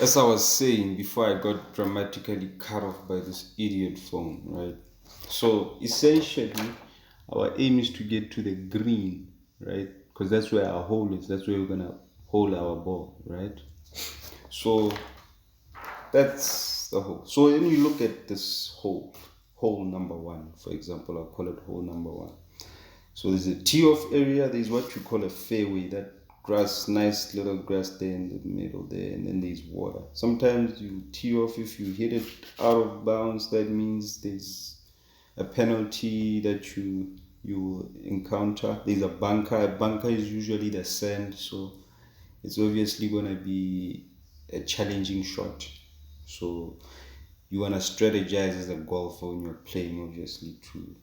As I was saying before, I got dramatically cut off by this idiot phone, right? So essentially, our aim is to get to the green, right? Because that's where our hole is. That's where we're gonna hold our ball, right? So that's the hole. So when you look at this hole number one, for example, I'll call it hole number one. So there's a tee off area, there's what you call a fairway, that grass, nice little grass there in the middle there, and then there's water. Sometimes you tee off, if you hit it out of bounds, that means there's a penalty that you encounter. There's a bunker. A bunker is usually the sand, so it's obviously gonna be a challenging shot. So you wanna strategize as a golfer when you're playing, obviously, to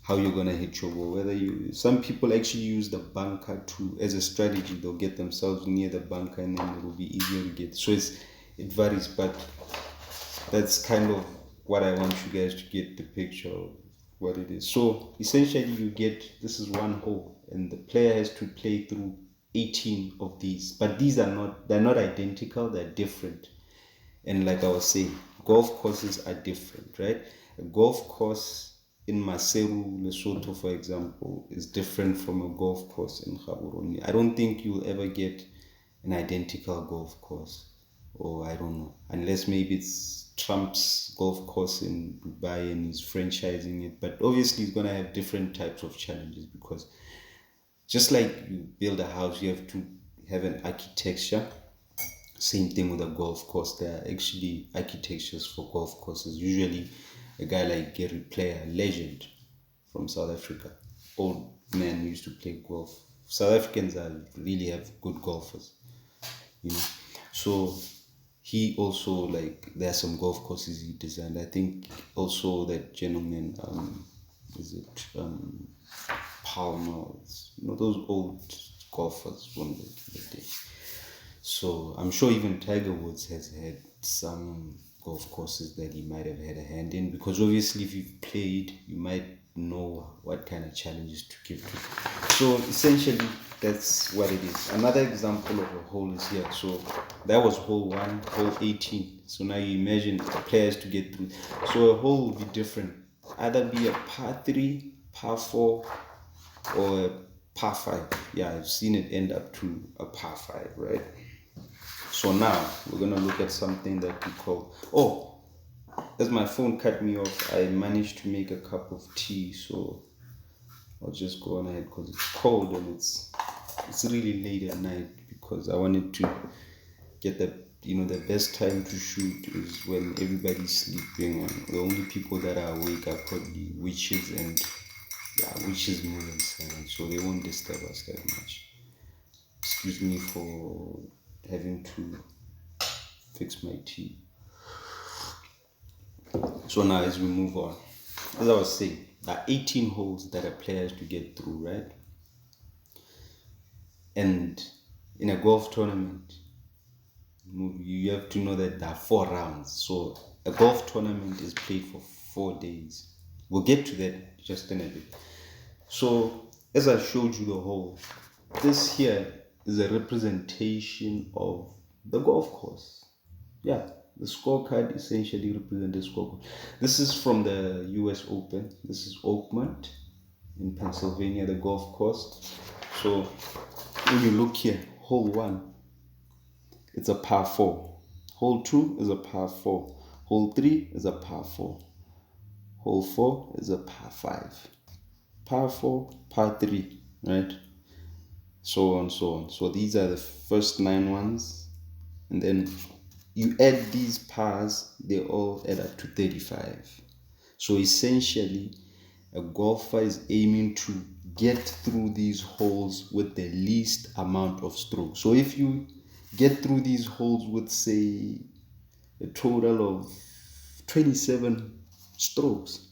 how you're gonna hit your ball. Whether you some people actually use the bunker to as a strategy, they'll get themselves near the bunker and then it will be easier to get. So it varies, but that's kind of what I want you guys to get the picture of what it is. So essentially you get this is one hole and the player has to play through 18 of these. But they're not identical, they're different. And like I was saying, golf courses are different, right? A golf course in Maseru, Lesotho, for example, is different from a golf course in Gaborone. I don't think you'll ever get an identical golf course, or I don't know, unless maybe it's Trump's golf course in Dubai and he's franchising it. But obviously, he's gonna have different types of challenges because just like you build a house, you have to have an architecture. Same thing with a golf course. There are actually architectures for golf courses. Usually, a guy like Gary Player, a legend from South Africa, old man who used to play golf. South Africans really have good golfers, you know. So he also like there are some golf courses he designed. I think also that gentleman, is it Palmer? Those old golfers from the day. So I'm sure even Tiger Woods has had some golf courses that he might have had a hand in because obviously if you've played, you might know what kind of challenges to give to. So essentially that's what it is. Another example of a hole is here. So that was hole one, hole 18. So now you imagine the players to get through. So a hole will be different. Either be a par 3, par 4, or a par 5. Yeah, I've seen it end up to a par 5, right? So now we're gonna look at something that we call. Oh, as my phone cut me off, I managed to make a cup of tea. So I'll just go on ahead because it's cold and it's really late at night because I wanted to get the best time to shoot is when everybody's sleeping. And the only people that are awake are probably witches and witches move and silent, so they won't disturb us that much. Excuse me for having to fix my tea. So now as we move on, as I was saying, there are 18 holes that a player has to get through, right? And in a golf tournament, you have to know that there are 4 rounds. So a golf tournament is played for 4 days. We'll get to that just in a bit. So as I showed you the hole, this here is a representation of the golf course. Yeah, the scorecard essentially represents the scorecard. This is from the US Open. This is Oakmont in Pennsylvania, the golf course. So when you look here, hole 1, it's a par 4. Hole 2 is a par 4. Hole 3 is a par 4. Hole 4 is a par 5. Par 4, par 3, right? So on, so on. So these are the first 9 ones. And then you add these pars, they all add up to 35. So essentially, a golfer is aiming to get through these holes with the least amount of strokes. So if you get through these holes with, say, a total of 27 strokes,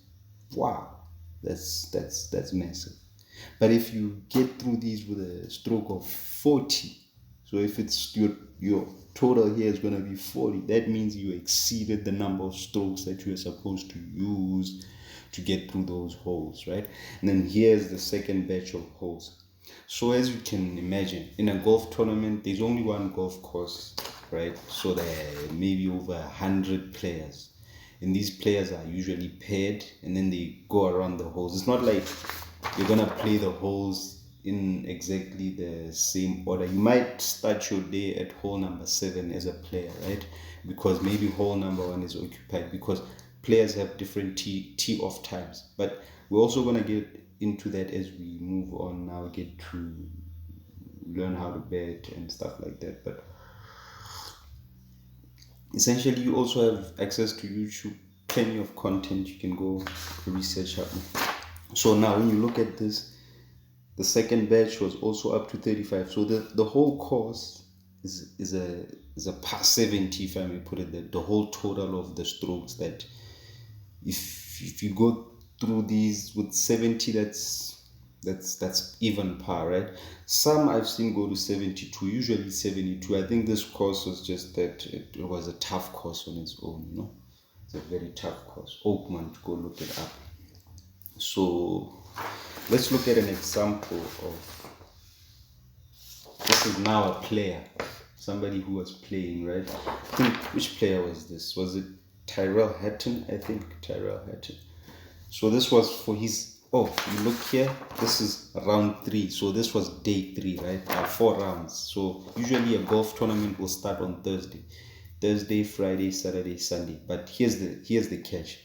wow, that's massive. But if you get through these with a stroke of 40, so if it's your total here is going to be 40, that means you exceeded the number of strokes that you are supposed to use to get through those holes, right? And then here's the second batch of holes. So as you can imagine, in a golf tournament, there's only one golf course right? So there are maybe over 100 players, and these players are usually paired, and then they go around the holes. It's not like you're gonna play the holes in exactly the same order. You might start your day at hole number 7 as a player, right? Because maybe hole number 1 is occupied, because players have different tee off times. But we're also gonna get into that as we move on. Now get to learn how to bet and stuff like that. But essentially, you also have access to YouTube, plenty of content you can go research up. So now when you look at this, the second batch was also up to 35. So the whole course is a par 70, if I may put it that. The whole total of the strokes, that if you go through these with 70, that's even par, right? Some I've seen go to 72, usually 72. I think this course was just that it was a tough course on its own, it's a very tough course. Oakman, go look it up. So let's look at an example of, this is now a player, somebody who was playing, right? I think, which player was this? Was it Tyrell Hatton? I think Tyrell Hatton. So this was for his, you look here, this is round 3. So this was day 3, right? 4 rounds. So usually a golf tournament will start on Thursday, Friday, Saturday, Sunday. But here's the catch.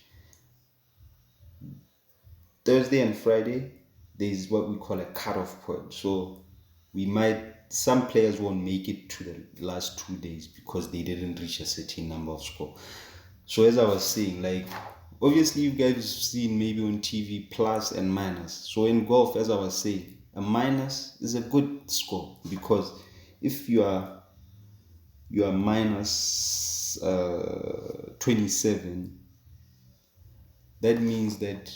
Thursday and Friday, there is what we call a cutoff point. So some players won't make it to the last 2 days because they didn't reach a certain number of score. So as I was saying, like, obviously you guys have seen maybe on TV plus and minus. So in golf, as I was saying, a minus is a good score, because if you are minus 27, that means that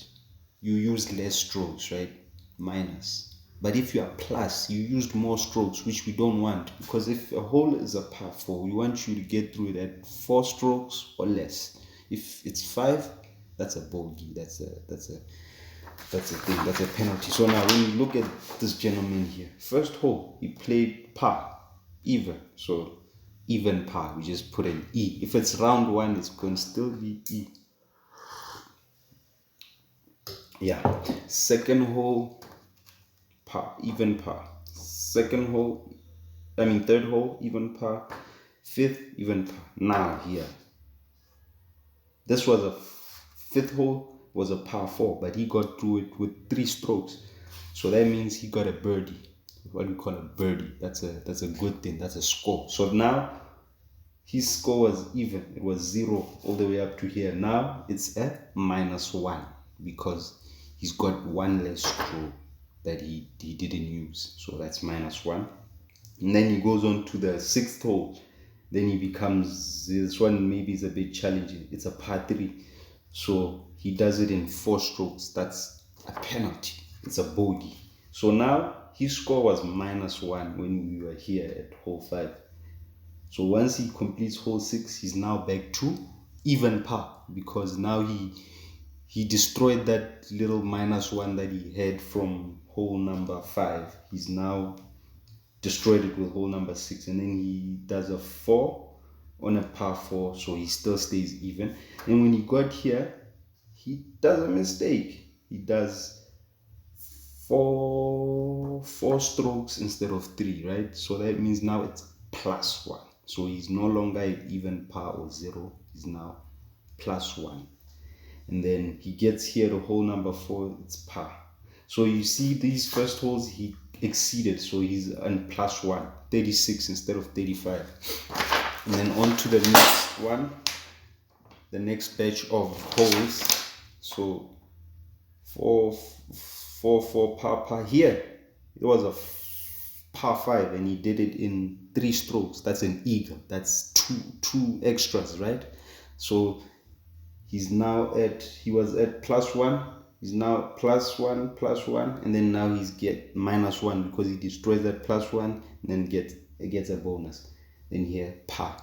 you use less strokes, right? Minus. But if you are plus, you used more strokes, which we don't want, because if a hole is a par 4, we want you to get through it at 4 strokes or less. If it's 5, that's a bogey. That's a thing. That's a penalty. So now when you look at this gentleman here, first hole he played par, even. So even par, we just put an E. If it's round 1, it's going to still be E. Yeah. Second hole, par, even par. Third hole, even par. Fifth, even par. Now here, this was a fifth hole, was a par 4, but he got through it with 3 strokes. So that means he got a birdie. What we call a birdie. That's a good thing. That's a score. So now his score was even. It was 0 all the way up to here. Now it's a -1 because he's got 1 less stroke that he didn't use. So that's -1. And then he goes on to the 6th hole. Then he becomes, this one maybe is a bit challenging. It's a par 3. So he does it in 4 strokes. That's a penalty. It's a bogey. So now his score was -1 when we were here at hole 5. So once he completes hole 6, he's now back to even par, because now he destroyed that little -1 that he had from hole number 5. He's now destroyed it with hole number 6, and then he does a 4 on a par 4, so he still stays even. And when he got here, he does a mistake. He does four strokes instead of 3, right? So that means now it's +1. So he's no longer at even par or 0. He's now +1. And then he gets here to hole number 4, it's par. So you see these first holes he exceeded, so he's on +1, 36 instead of 35. And then on to the next one, the next batch of holes. So 4 par. Here it was a par 5, and he did it in 3 strokes. That's an eagle. That's two extras, right? So he was at +1. He's now +1, and then now he's get -1 because he destroys that +1, and then gets a bonus. Then here par,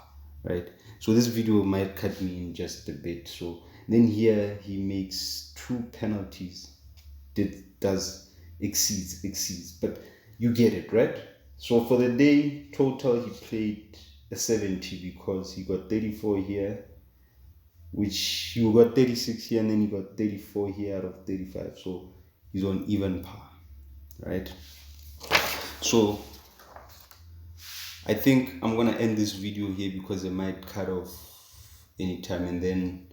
right? So this video might cut me in just a bit. So then here he makes 2 penalties. Exceeds, but you get it, right? So for the day total, he played a 70 because he got 34 here, which you got 36 here, and then you got 34 here out of 35. So he's on even par, right? So I think I'm gonna end this video here because it might cut off anytime, and then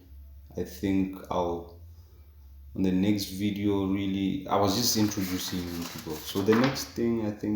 I think I'll, on the next video, really, I was just introducing you to golf. So the next thing I think